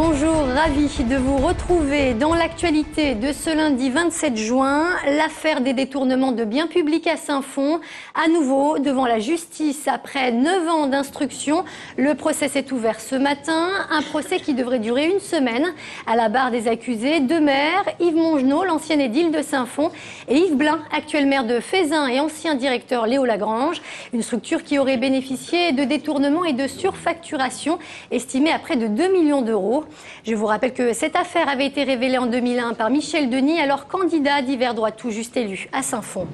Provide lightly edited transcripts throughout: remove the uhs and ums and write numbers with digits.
Bonjour, ravi de vous retrouver dans l'actualité de ce lundi 27 juin. L'affaire des détournements de biens publics à Saint-Fond, à nouveau devant la justice après 9 ans d'instruction. Le procès s'est ouvert ce matin, un procès qui devrait durer une semaine. À la barre des accusés, deux maires, Yves Mongenod, l'ancien édile de Saint-Fond, et Yves Blin, actuel maire de Fézin et ancien directeur Léo Lagrange. Une structure qui aurait bénéficié de détournements et de surfacturation estimés à près de 2 millions d'euros. Je vous rappelle que cette affaire avait été révélée en 2001 par Michel Denis, alors candidat d'hiver droit tout juste élu à Saint-Fond.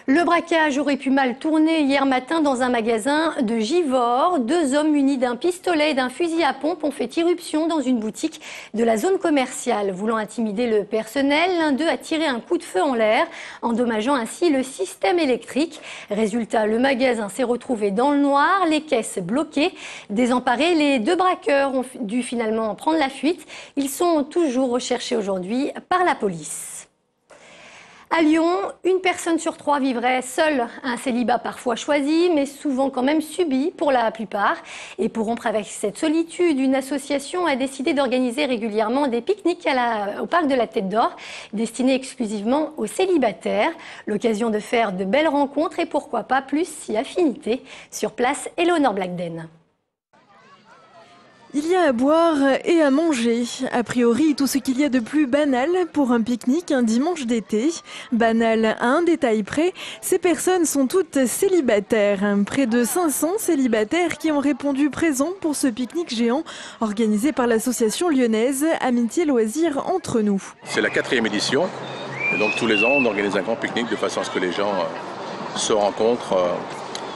Le braquage aurait pu mal tourner hier matin dans un magasin de Givors. Deux hommes munis d'un pistolet et d'un fusil à pompe ont fait irruption dans une boutique de la zone commerciale. Voulant intimider le personnel, l'un d'eux a tiré un coup de feu en l'air, endommageant ainsi le système électrique. Résultat, le magasin s'est retrouvé dans le noir, les caisses bloquées. Désemparés, les deux braqueurs ont dû finalement prendre la fuite. Ils sont toujours recherchés aujourd'hui par la police. À Lyon, une personne sur trois vivrait seule, un célibat parfois choisi, mais souvent quand même subi pour la plupart. Et pour rompre avec cette solitude, une association a décidé d'organiser régulièrement des pique-niques au parc de la Tête d'Or, destinés exclusivement aux célibataires. L'occasion de faire de belles rencontres et pourquoi pas plus si affinité. Sur place, Éléonore Blackden. Il y a à boire et à manger. A priori, tout ce qu'il y a de plus banal pour un pique-nique un dimanche d'été. Banal à un détail près, ces personnes sont toutes célibataires. Près de 500 célibataires qui ont répondu présents pour ce pique-nique géant organisé par l'association lyonnaise Amitié Loisirs Entre Nous. C'est la 4e édition. Et donc tous les ans, on organise un grand pique-nique de façon à ce que les gens se rencontrent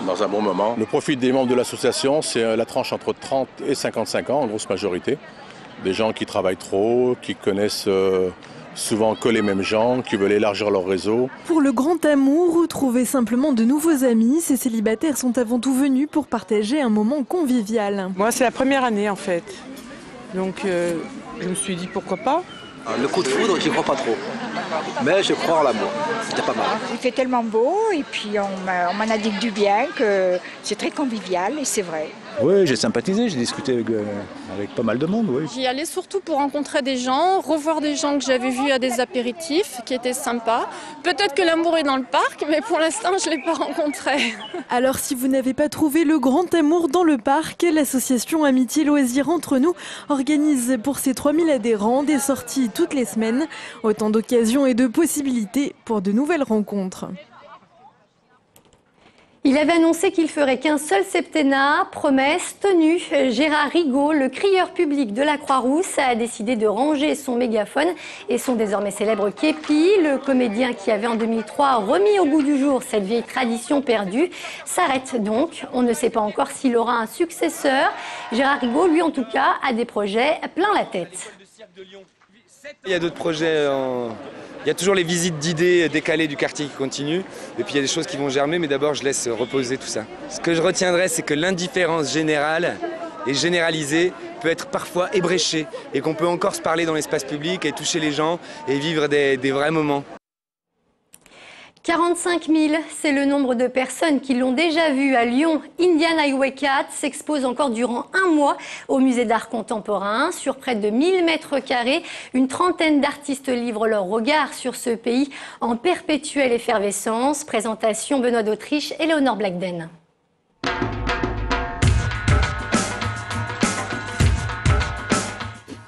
dans un bon moment. Le profil des membres de l'association, c'est la tranche entre 30 et 55 ans, en grosse majorité. Des gens qui travaillent trop, qui connaissent souvent que les mêmes gens, qui veulent élargir leur réseau. Pour le grand amour, trouver simplement de nouveaux amis, ces célibataires sont avant tout venus pour partager un moment convivial. Moi, c'est la première année en fait. Donc je me suis dit pourquoi pas. Le coup de foudre, j'y crois pas trop. Mais je crois en l'amour. C'était pas mal. Il fait tellement beau et puis on m'en a dit du bien que c'est très convivial et c'est vrai. Oui, j'ai sympathisé, j'ai discuté avec pas mal de monde. Oui. J'y allais surtout pour rencontrer des gens, revoir des gens que j'avais vus à des apéritifs qui étaient sympas. Peut-être que l'amour est dans le parc, mais pour l'instant, je ne l'ai pas rencontré. Alors si vous n'avez pas trouvé le grand amour dans le parc, l'association Amitié Loisirs Entre Nous organise pour ses 3000 adhérents des sorties toutes les semaines. Autant d'occasions et de possibilités pour de nouvelles rencontres. Il avait annoncé qu'il ferait qu'un seul septennat, promesse tenue. Gérard Rigaud, le crieur public de la Croix-Rousse, a décidé de ranger son mégaphone et son désormais célèbre képi. Le comédien qui avait en 2003 remis au goût du jour cette vieille tradition perdue s'arrête donc. On ne sait pas encore s'il aura un successeur. Gérard Rigaud, lui en tout cas, a des projets plein la tête. Il y a d'autres projets. Il y a toujours les visites d'idées décalées du quartier qui continuent. Et puis il y a des choses qui vont germer, mais d'abord je laisse reposer tout ça. Ce que je retiendrai, c'est que l'indifférence générale et généralisée peut être parfois ébréchée et qu'on peut encore se parler dans l'espace public et toucher les gens et vivre des vrais moments. 45 000, c'est le nombre de personnes qui l'ont déjà vu à Lyon. Indian Highway 4 s'expose encore durant un mois au musée d'art contemporain. Sur près de 1000 mètres carrés, une trentaine d'artistes livrent leur regard sur ce pays en perpétuelle effervescence. Présentation Benoît d'Autriche, Éléonore Blackden.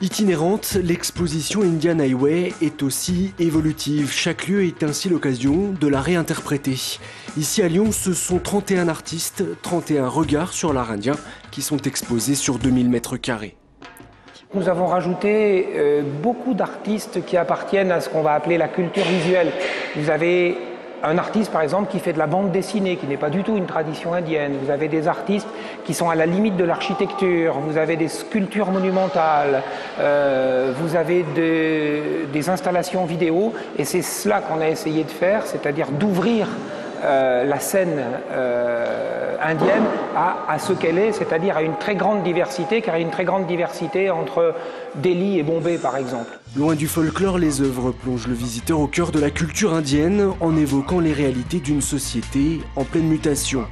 Itinérante, l'exposition Indian Highway est aussi évolutive. Chaque lieu est ainsi l'occasion de la réinterpréter. Ici à Lyon, ce sont 31 artistes, 31 regards sur l'art indien qui sont exposés sur 2000 mètres carrés. Nous avons rajouté beaucoup d'artistes qui appartiennent à ce qu'on va appeler la culture visuelle. Vous avez un artiste, par exemple, qui fait de la bande dessinée, qui n'est pas du tout une tradition indienne. Vous avez des artistes qui sont à la limite de l'architecture. Vous avez des sculptures monumentales. Vous avez des installations vidéo. Et c'est cela qu'on a essayé de faire, c'est-à-dire d'ouvrir la scène indienne à ce qu'elle est, c'est-à-dire à une très grande diversité, car il y a une très grande diversité entre Delhi et Bombay, par exemple. Loin du folklore, les œuvres plongent le visiteur au cœur de la culture indienne en évoquant les réalités d'une société en pleine mutation.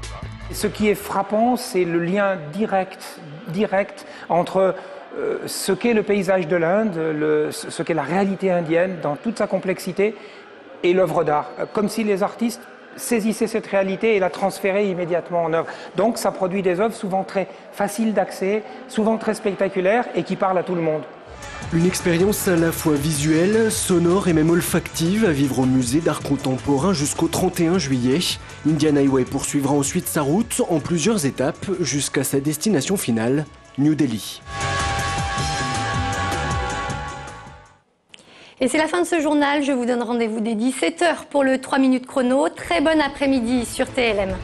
Ce qui est frappant, c'est le lien direct direct entre ce qu'est le paysage de l'Inde, ce qu'est la réalité indienne dans toute sa complexité et l'œuvre d'art. Comme si les artistes saisissaient cette réalité et la transféraient immédiatement en œuvre. Donc ça produit des œuvres souvent très faciles d'accès, souvent très spectaculaires et qui parlent à tout le monde. Une expérience à la fois visuelle, sonore et même olfactive à vivre au musée d'art contemporain jusqu'au 31 juillet. Indian Highway poursuivra ensuite sa route en plusieurs étapes jusqu'à sa destination finale, New Delhi. Et c'est la fin de ce journal. Je vous donne rendez-vous dès 17h pour le 3 minutes chrono. Très bon après-midi sur TLM.